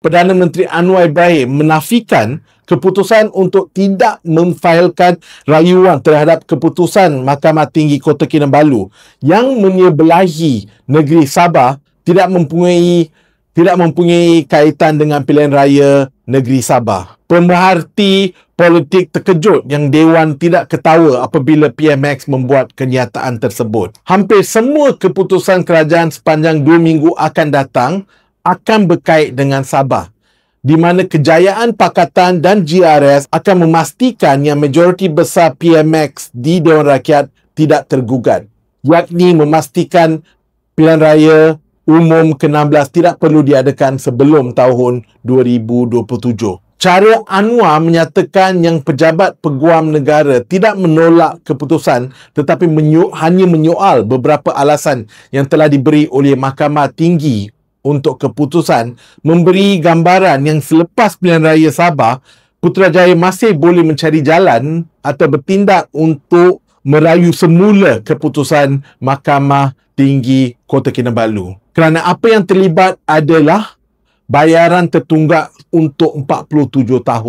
Perdana Menteri Anwar Ibrahim menafikan keputusan untuk tidak memfailkan rayuan terhadap keputusan Mahkamah Tinggi Kota Kinabalu yang menyebelahi negeri Sabah tidak mempunyai kaitan dengan pilihan raya negeri Sabah. Pemerhati politik terkejut yang Dewan tidak ketawa apabila PMX membuat kenyataan tersebut. Hampir semua keputusan kerajaan sepanjang 2 minggu akan datang akan berkait dengan Sabah, di mana kejayaan Pakatan dan GRS akan memastikan yang majoriti besar PMX di Dewan Rakyat tidak tergugat, yakni memastikan pilihan raya umum ke-16 tidak perlu diadakan sebelum tahun 2027. Cara Anwar menyatakan yang pejabat peguam negara tidak menolak keputusan tetapi hanya menyoal beberapa alasan yang telah diberi oleh Mahkamah Tinggi untuk keputusan, memberi gambaran yang selepas pilihan raya Sabah, Putrajaya masih boleh mencari jalan atau bertindak untuk merayu semula keputusan Mahkamah Tinggi Kota Kinabalu. Kerana apa yang terlibat adalah bayaran tertunggak untuk 47 tahun.